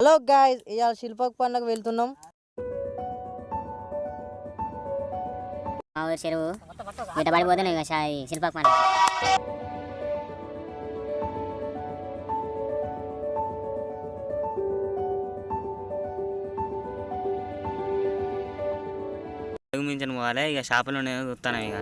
Hello guys, ఇవాళ శిల్పక్ పండుగ వెళ్తున్నాం. మా ఊరు చెరువు ఇట్లా పడిపోతున్నాయి ఇక శిల్పక్ పండుగ. మించని పోవాలి ఇక షాపులో చూస్తాను ఇక.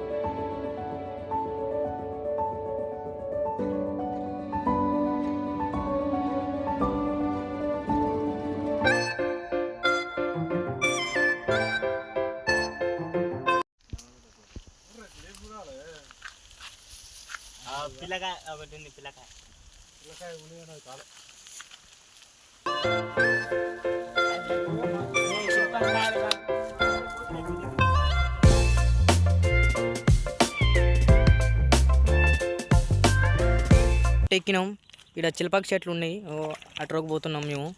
పిల్లకాయ ఒకటి ఉంది, పిల్లకాయ ఎక్కినాం. ఇక్కడ చిల్పక్ చెట్లు ఉన్నాయి, అటుకు పోతున్నాం మేము.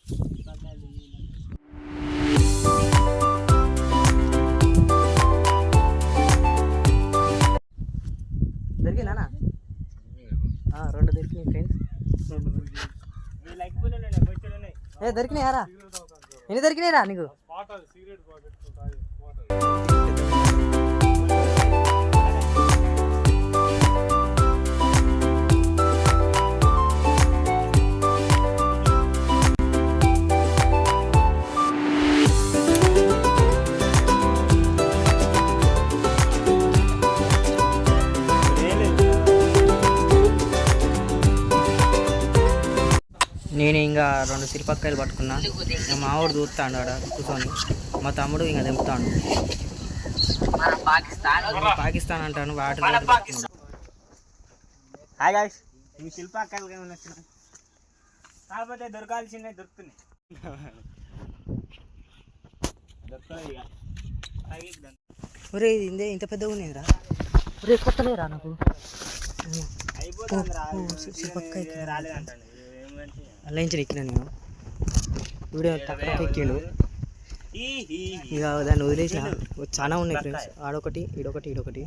శిల్పకాయలు దొరికిందా? రెండు దొరికినాయి ఫ్రెండ్స్. దొరికినాయారా? ఎన్ని దొరికినాయిరా నీకు? నేను ఇంకా రెండు శిల్పక్కాయలు పట్టుకున్నా. మా ఆవిడ చూస్తాడు ఆడ కూర్చొని, మా తమ్ముడు ఇంకా దింపుతాడు. పాకిస్తాన్ అంటాను వాటర్. శిల్పకాయలు కాకపోతే దొరకాల్సిందే, దొరుకుతున్నాయి. ఒరే ఇది ఇంత పెద్దగా ఉన్నాయిరా. ఒరే కొత్తలేరా నాకు శిల్పక్కాయ రాలేదంటాను. అల్లించి ఎక్కినా నేను. వీడియో తక్కువ ఎక్కిండు. ఇక దాన్ని వదిలేసిన. చాలా ఉన్నాయి ఫ్రెండ్స్, ఆడొకటి ఈడొకటి ఈడొకటి.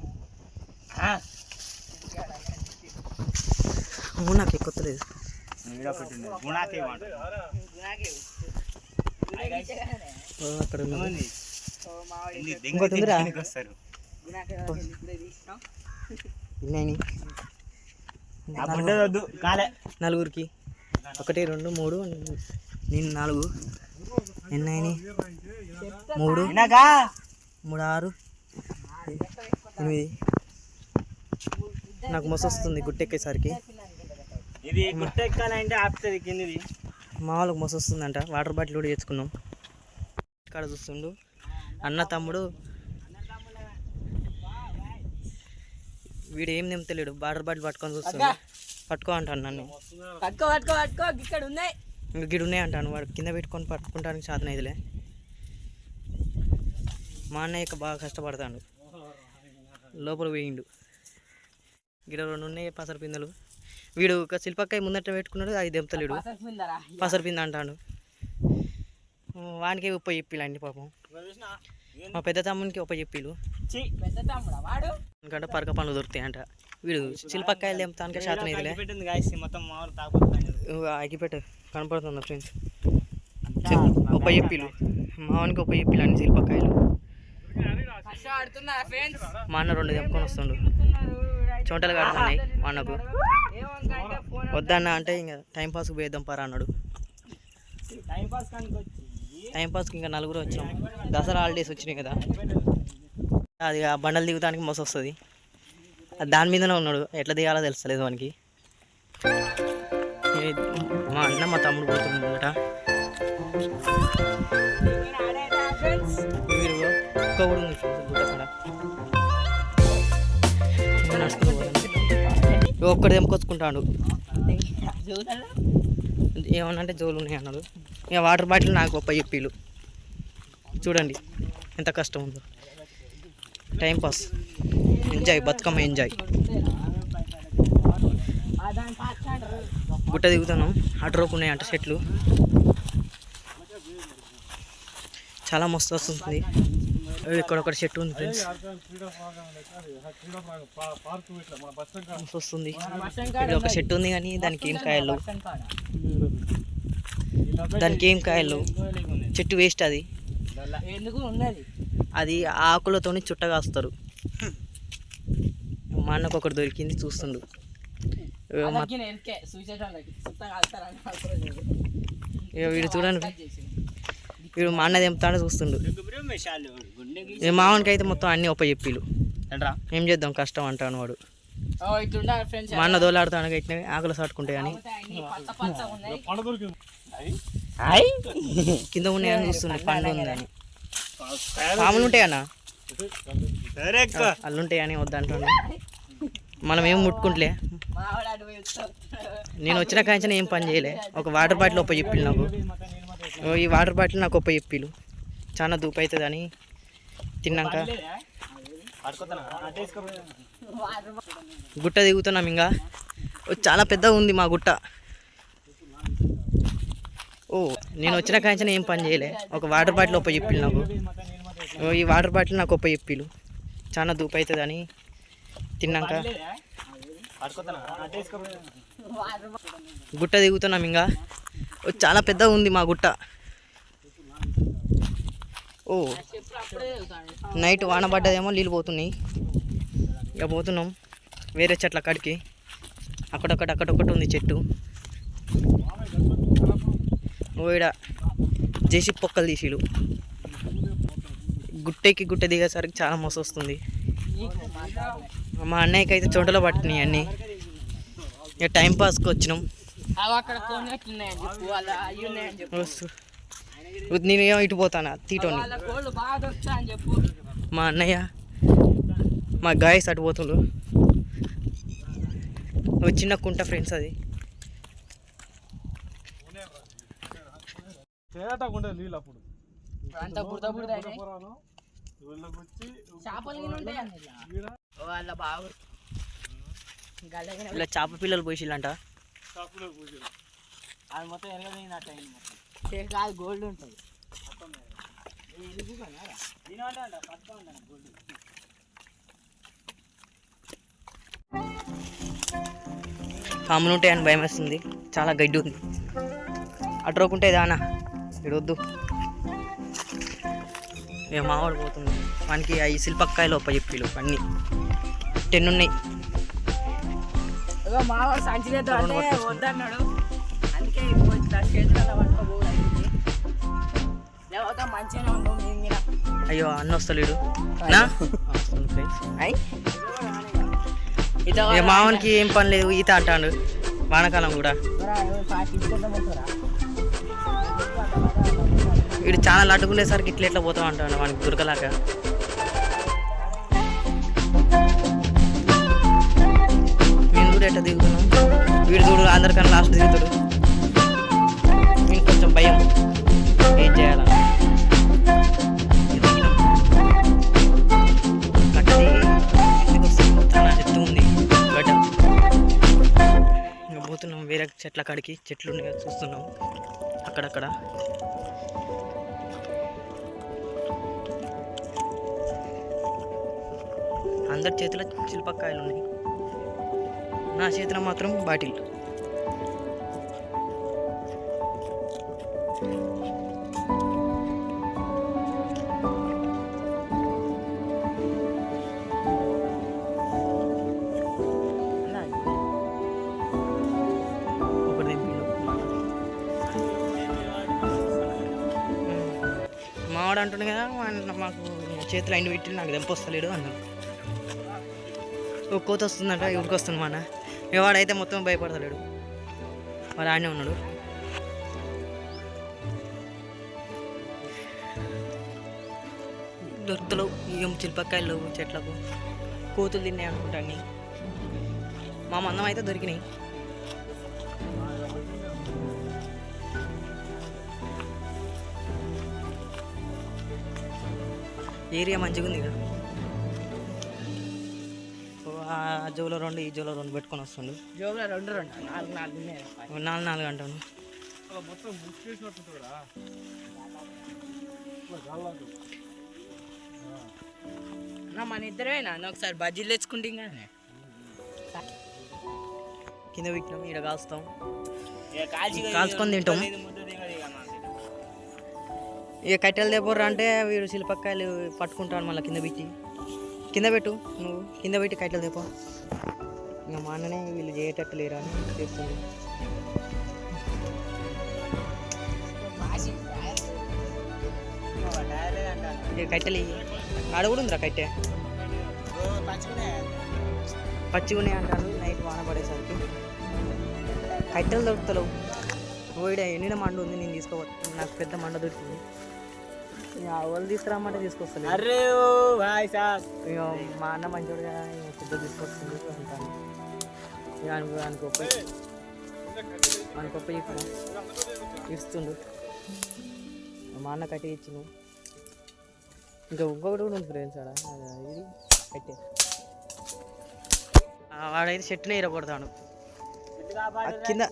నాకు ఎక్కొత్తలేదు. అక్కడ ఇంకోటి ఉందిరా. నలుగురికి 1 2 3 నేను 4 ఎన్నైనా 3 3 6 8. నాకు మస్తు వస్తుంది గుట్టెక్కేసరికి. ఇది గుట్టెక్కాలంటే ఆపుతుంది కిందిది. మా వాళ్ళకి మస్తు వస్తుందంట. వాటర్ బాటిల్ కూడా తెచ్చుకున్నాం. ఇక్కడ చూస్తుండు అన్న తమ్ముడు. వీడు ఏం నింపుతలేడు, వాటర్ బాటిల్ పట్టుకొని చూస్తాడు. పట్టుకో అంటాను నన్ను. ఇంకా గిడు ఉన్నాయి అంటాను. వాడు కింద పెట్టుకొని పట్టుకుంటానికి సాధన ఇదిలే. మా అన్నయ్య బాగా కష్టపడతాడు, లోపల వేయిండు. గిడ 2 ఉన్నాయి పసర పిందెలు. వీడు ఒక శిల్పక్కాయ ముందట పెట్టుకున్నాడు, అది దెంపుతలేడు. పసర పింద అంటాడు. వానికి ఉప్ప చెప్పిలండి పాపం. మా పెద్ద తమ్మునికి ఉప్ప చెప్పిలు. ఎందుకంటే పరక పనులు దొరుకుతాయి అంట. వీడు శిల్పక్కాయలు తెంపుతానికి శాతం ఇదిలే. అగిపెట్ట కనపడుతుంది ఫ్రెండ్స్. ఉప్ప చెప్పిలు మావానికి ఉప్ప చెప్పిలండి శిల్పక్కాయలు. మా అన్న 2 తెంపుకొని వస్తుండు. చోటలు కడుతున్నాయి మా అన్నకు. వద్దన్న అంటే ఇంకా టైంపాస్కి పోయేద్దాం పరా అన్నాడు. టైంపాస్కి ఇంకా 4 వచ్చినాం. దసరా హాలిడేస్ వచ్చినాయి కదా, అది ఆ బండలు దిగుతానికి మస్తు వస్తుంది. దాని మీదనే ఉన్నాడు, ఎట్లా దిగాలో తెలుస్తలేదు వానికి. మా అన్న మా తమ్ముడు పోతుందట. ఒక్క కూడా ఉంది ఒక్కడు తెంపుకొచ్చుకుంటాడు. ఏమన్నా అంటే జోలు ఉన్నాయి అన్నాడు. ఇక వాటర్ బాటిల్ నాకు గొప్ప చెప్పిలు. చూడండి ఎంత కష్టం ఉందో. Timepass, enjoy, Bathukamma enjoy. గుట్ట దిగుతున్నాం. అటు రోపు ఉన్నాయంట చెట్లు, చాలా మస్తు వస్తుంది. ఇక్కడ ఒక చెట్టు ఉంది ఫ్రెండ్స్, మస్తు వస్తుంది. ఇక్కడ ఒక చెట్టు ఉంది కానీ దానికి ఏం కాయలు, చెట్టు వేస్ట్. అది ఆకులతో చుట్ట కాస్తారు. మా అన్నకు ఒకటి దొరికింది, చూస్తుండు. వీడు చూడండి, వీడు మా అన్న తెంపుతాడో చూస్తుండు. మావానికి అయితే మొత్తం అన్ని ఒప్ప చెప్పిలు. ఏం చేద్దాం, కష్టం అంటాను వాడు. మా అన్న దోలాడుతాను ఇట్లా ఆకులు సాటుకుంటే కానీ కింద ఉన్నాయని చూస్తుండే. పండు ఉందని, పాములు ఉంటాయన్నా, అల్లుంటాయని వద్దంటాను. మనం ఏం ముట్టుకుంటలే. నేను వచ్చిన కాంచిన ఏం పని చేయలే. ఒక వాటర్ బాటిల్ ఒప్ప చెప్పిలు నాకు. ఈ వాటర్ బాటిల్ నాకు ఒప్ప చెప్పిలు. చాలా దూపు అవుతుంది అని తిన్నాక గుట్ట దిగుతున్నాం. ఇంకా చాలా పెద్దగా ఉంది మా గుట్ట. నేను వచ్చిన కాంచిన ఏం పని చేయలే. ఒక వాటర్ బాటిల్ ఒప్ప చెప్పిలు నాకు. ఈ వాటర్ బాటిల్ నాకు ఒప్ప చెప్పిలు. చాలా దూపు అవుతుంది అని తిన్నాక గుట్ట దిగుతున్నాం. ఇంకా చాలా పెద్దగా ఉంది మా గుట్ట. నైట్ వాన పడ్డదేమో, నీళ్ళు పోతున్నాయి. ఇక పోతున్నాం వేరే చెట్ల కాడికి. అక్కడొక్కటి ఉంది చెట్టు. ఈడ జేసీ పొక్కలు తీసిలు. గుట్ట దిగేసరికి చాలా మోసం వస్తుంది. మా అన్నయ్యకి అయితే చోటలో పట్టినాయి అన్నీ. ఇక టైంపాస్కి వచ్చినాం. నేనేమో ఇటు పోతానా తీటోని. మా అన్నయ్య మా గాయస్ అటు పోతుండ్రు. చిన్న కుంట ఫ్రెండ్స్, అది ఇలా చేప పిల్లలు పోసిల్లంట. గోల్డ్ ఉంటుంది. పాములు ఉంటాయని భయం వేస్తుంది. చాలా గడ్డి ఉంది. అటు రోకుంటే దానా ఇడొద్దు. ఇక మావాడు పోతుంది. మనకి అవి శిల్పక్కాయలు ఒప్ప చెప్పిలు అన్నీ 10 ఉన్నాయి. అయ్యో అన్న వస్తలేడు. మావనికి ఏం పని లేదు, ఈత అంటాడు. వానకాలం కూడా వీడు చాలా లడ్డుకునేసరికి ఇట్లా పోతాం అంటాడు. వానికి దొరకలాక మేము కూడా ఎట్లా దిగుతున్నాం. వీడు చూడు అందరికన్నా లాస్ట్ దిగుతాడు. మీకు కొంచెం భయం, ఏం చేయాలా. కట్టది చాలా ఎత్తు ఉంది గడ్డ. ఇంకా పోతున్నాం వేరే చెట్ల కాడికి. చెట్లు ఉన్నాయి చూస్తున్నాం అక్కడక్కడ. అందరి చేతిలో శిల్పకాయలు ఉన్నాయి. నా చేతిలో మాత్రం బాటిల్. ఒకటి దింపిండు మావాడు అంటుండే కదా, మాకు చేతిలో ఎండు పెట్టి నాకు దెంపొస్తలేడు అన్నాడు. ఒక కోత వస్తుందంట, ఎవరికి వస్తుంది మన. వాడైతే మొత్తం భయపడతలేడు, వాడు ఆడనే ఉన్నాడు. దొరుకుతలేవు ఏం చిల్పక్కాయలు లేవు చెట్లకు. కోతులు తిన్నాయి అనుకుంటా అన్నీ. మా మందం అయితే దొరికినాయి. ఏరియా మంచిగా ఉంది కదా. ఆ జోలో 2 ఈ జోలో 2 పెట్టుకొని వస్తుండు. జోబులో 4 4 అంటాను. మన ఇద్దరేనా ఒకసారి బజ్జీలు తెచ్చుకుంటే కానీ కింద పెట్టినాం, ఇక్కడ కాల్చుతాం, కాల్చుకొని తింటాం. ఇక కట్టెలు తెపోర్రా అంటే వీడు శిల్పక్కాయలు పట్టుకుంటాను. మళ్ళీ కింద పెట్టు, నువ్వు కింద పెట్టి కట్టెలు తెపో. ఇంకా మా అన్ననే వీళ్ళు చేయటట్టు లేరా అని చేస్తుంది. ఇక కట్టెలు ఆడ కూడా ఉందిరా కట్టె, పచ్చిగా ఉన్నాయి అంటాను. నైట్ వాన పడేసరికి కట్టెలు దొరుకుతలేవు. ఓయిడ ఎండిన మండ ఉంది, నేను తీసుకోవచ్చు. నాకు పెద్ద మండ దొరికింది. ఇక వాళ్ళు తీసుకురామంటే తీసుకొస్తలేదు. ఇక మా అన్న మంచోడు కదా, పెద్ద తీసుకొస్తుంది అంటాను. ఇక అనుకోప్ప ఇస్తుండు. మా అన్న కట్టి ఇచ్చిండు. ఇంకా ఇంకొకటి కూడా ఉంది ఫ్రెండ్స్ ఆడ, ఇది కట్టే. వాడైతే చెట్టునే ఇరగొడతాడు కింద.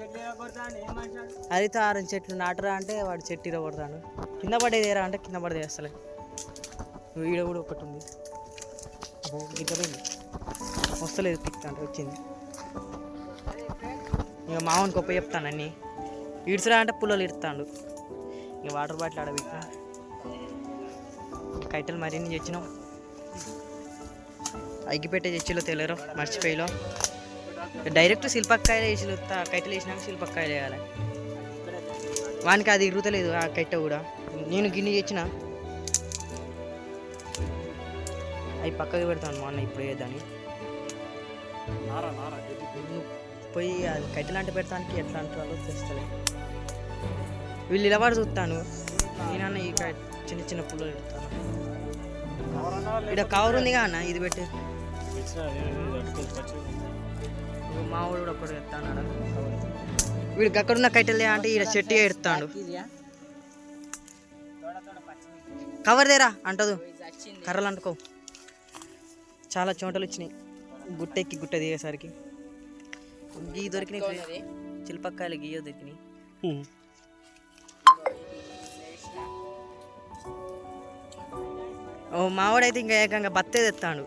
అయితే 6 చెట్లు నాటరా అంటే వాడు చెట్టు ఇరగొడతాడు. కింద పడేది ఏరా అంటే కింద పడేది వేస్తలే. ఈడ కూడా ఒకటి ఉంది, గిట్టపోయింది, వస్తలేదు పిక్ అంటే వచ్చింది. ఇక మామూలు గొప్ప చెప్తాను అన్నీ. ఇడ్చురా అంటే పుల్లలు ఇడతాడు. ఇక వాటర్ బాటిల్ ఆడబెట్టిన కట్టెలు మరిన్ని తెచ్చినాం. అగ్గిపెట్టే తెచ్చిలో తెలియరు, మర్చిపోయిలో. డైరెక్ట్ శిల్పక్కాయలు వేసి కట్టెలు వేసినాక శిల్పక్కాయలు వేయాలి. వానికి అది ఇరుగుతలేదు ఆ కట్టె కూడా. నేను గిన్నె తెచ్చిన అవి పక్కకి పెడతాను మా అన్న ఇప్పుడు వేద్దాన్ని. పోయి అది కట్టెలు అంటే పెడతానికి ఎట్లా అంటారో తెస్తలే. వీళ్ళు నిలబడి చూస్తాను. నేనన్న ఈ చిన్న చిన్న పుల్లలు పెడతాను. ఇక్కడ కవర్ ఉందిగా అన్న, ఇది పెట్టి మా వాడు కూడా ఒకటి ఎత్తాడు. వీడికి అక్కడున్న కట్టెలే అంటే ఇక్కడ చెట్టు ఎడతాడు. కవర్ దేరా అంటదు, కర్రలు అంటుకో. చాలా చోటలు వచ్చినాయి గుట్టెక్కి గుట్ట దిగేసరికి. గీ దొరికినాయి, చిల్పక్కాయలు గీయ దొరికినాయి. ఓ మావాడైతే ఇంకా ఏకంగా బత్తే తెస్తాడు.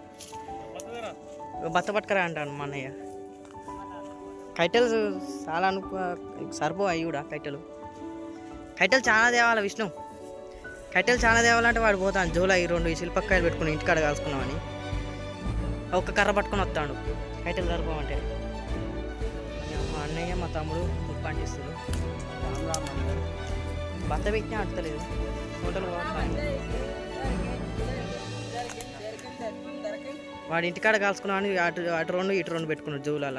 బత్త పట్టుకరా అంటాడు మా అన్నయ్య. కట్టెలు చాలా సరిపో అవి కూడా కట్టెలు చాలా తేవాలి విష్ణు. కట్టెలు చాలా తేవాలంటే వాడు పోతాను జోలా ఈ 2 శిల్పక్కాయలు పెట్టుకుని ఇంటికాడ కాల్చుకున్నామని ఒక్క కర్ర పట్టుకొని వస్తాడు. కట్టెలు సరిపోమంటే మా అన్నయ్య మా తమ్ముడు పని చేస్తారు. బత్త పెట్టినా అడతలేదు హోటల్. వాడు ఇంటికాడ కాల్చుకున్నామని అటు 2 ఇటు 2 పెట్టుకున్నాడు జోలాల.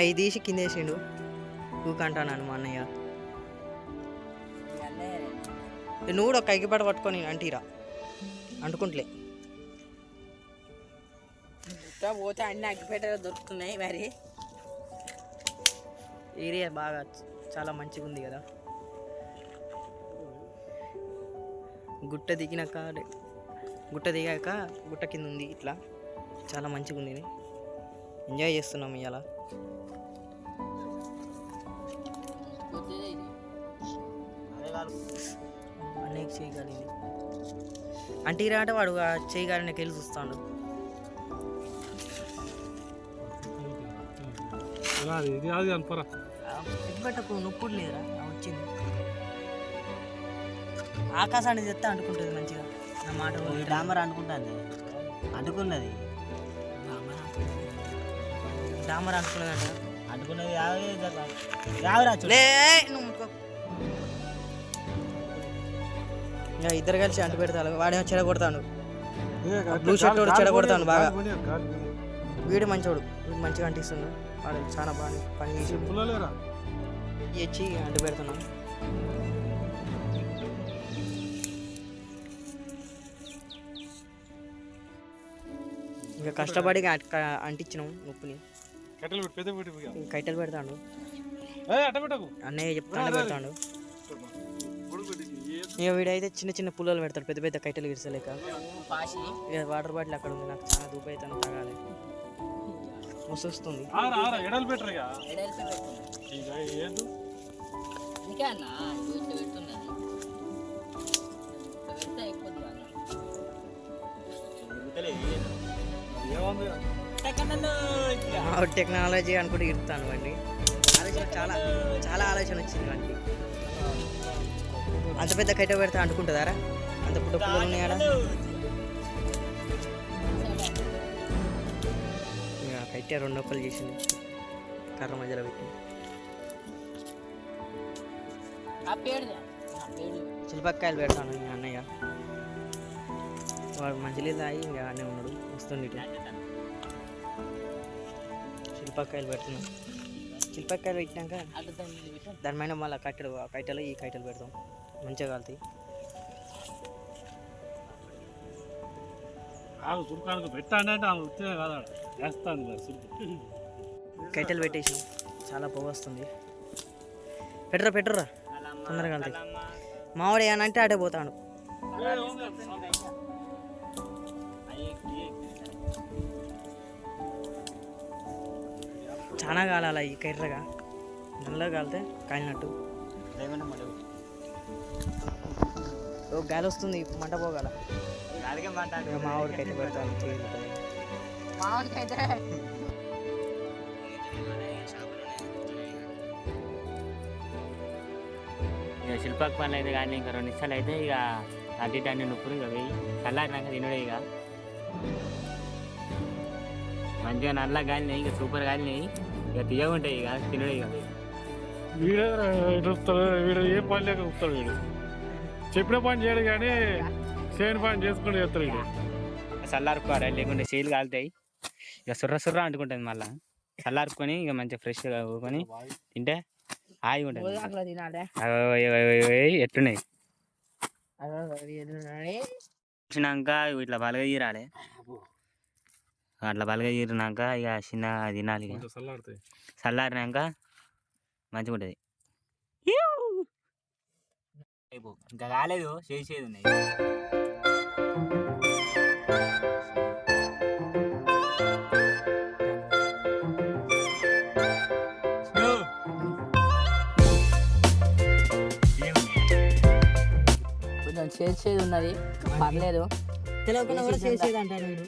ఇది తీసి కింద వేసిండు ఊకంటాను మా అన్నయ్య. నువ్వు కూడా ఒక అగ్గిపడ పట్టుకొని అంటీరా అంటుకుంటలే. పోతే అన్ని అగ్గిపెట్టెలు దొరుకుతున్నాయి. మరి ఏరియా బాగా చాలా మంచిగా ఉంది కదా. గుట్ట దిగాక గుట్ట కింద ఉంది, ఇట్లా చాలా మంచిగా ఉంది. ఎంజాయ్ చేస్తున్నాం ఇవాళ. అన్నయ్యకి చేయగలిగింది అంటే ఇరా అంటే వాడు చేయగలని వెళ్ళి చూస్తాడు. పెట్టకు నొప్పుడు లేదురా, వచ్చింది. ఆకాశాన్ని తెస్తే అంటుకుంటుంది మంచిగా. నా మాట డామర్ అనుకుంటాను, అంటుకున్నది డామర్ అనుకున్నదంట. అంటుకున్నది ఇద్దరు కలిసి అంటు పెడతాను. వాడేమో చెడగొడతాను, బ్లూ షర్ట్ వాడు చెడగొడతాను బాగా. వీడు మంచోడు, వీడు మంచిగా అంటిస్తున్నాడు. వాడు చాలా బాగా పని చేసి ఇచ్చి అంటు పెడుతున్నాను. ఇంకా కష్టపడి అంటించినాం ఉప్పుని. కట్టెలు పెడతాడు అన్నయ్య చెప్తాను, పెడతాడు. ఇక వీడైతే చిన్న చిన్న పుల్లలు పెడతాడు, పెద్ద పెద్ద కైటలు గిడిసలేక. పాసి ఇక వాటర్ బాటిల్ అక్కడ ఉంది, నాకు చాలా దూపు అవుతుంది, తాగాలి, ముసొస్తుంది. ఎడలు బెటర్ ఇక ఎడల్పే పెట్టుకున్నా ఇక ఏందు అందుకే అన్న ఇట్లా పెడుతున్నాను ఇట్లా పెడితే అయిపోద్ది అన్న ఏముంది టెక్నాలజీ అనుకుంటే ఇరుతాను అండి. ఆలోచన చాలా చాలా ఆలోచన వచ్చింది వాడికి. అంత పెద్ద కైట పెడితే అంటుకుంటుందారా? అంత పుట్ట పుల్లలు ఉన్నాయాడా? ఇక కైటే 2 ఒక్కలు చేసింది, కర్ర మధ్యలో పెట్టి. ఆ పేడుదా ఆ పేడు చిలిపక్కాయలు పెడతాను ఇంకా అన్నయ్య. వాడు మంచినీళ్ళు తాగి ఇంకా అన్నీ ఉన్నాడు, వస్తుంది ఇటు. చిలిపక్కాయలు పెడుతున్నాం. చిలిపక్కాయలు పెట్టినాక అటు దాన్ని పెట్టు దాని పైన మళ్ళీ కైటలు ఈ కైటలు పెడతాం, మంచిగా కాలుతాయి. ఆగు సురుకానికి పెట్టండి అంటే ఆమె వచ్చినా కదా వేస్తాను మరి సురుకు. కైటలు పెట్టేసినాం, చాలా పొగ వస్తుంది. పెట్టరా తొందరగా కాలుతాయి. మావాడు ఏమనంటే అటే పోతాడు. చాలా కాలాల ఈ కర్రగా, నల్లగా కాలితే కాలినట్టు. ఓ గాలి వస్తుంది, మంట పోగల. మా ఊరికి అయితే పెడతాను, చేరుతుంది. మామిడికైతే ఇక శిల్పక్ పనులు అయితే కానీ ఇంకా 2 నిమిషాలు అయితే ఇక అటు ఇటు అన్ని నొప్పులు ఇక వెయ్యి చల్లారినాక తినడే. ఇక మంచిగా నల్ల గాలినాయి, ఇక సూపర్ గాలినాయి, ఇక తీయగుంటాయి, ఇక తినడే. ఇక వీడే వస్తాడు, వీడు ఏ పని లేక వస్తాడు. వీడు చెప్పిన పని చేయడు కానీ చేయని పని చేసుకుంటూ చేస్తాడు. వీడు చల్లారుకోవాలి, లేకుంటే చేతులు కాలుతాయి, ఇక సుర్ర అంటుకుంటుంది. మళ్ళీ చల్లారుకొని ఇక మంచిగా ఫ్రెష్గా ఊకొని తింటే హాయిగా ఉంటుంది. అట్లా తినాలే ఎట్లున్నాయి వచ్చినాక ఇట్లా బలగ తీరాలి. అట్లా బలగ తీరినాక ఇక చిన్న తినాలి. ఇక చల్లారుతాయి. చల్లారినాక మంచిగా ఉంటుంది. ఇంకా కాలేదు, చేసేది ఉన్నాయి. కొంచెం చేసేది ఉన్నది, పర్లేదు. తెలియకుండా కూడా చేసేది అంటాడు వీడు.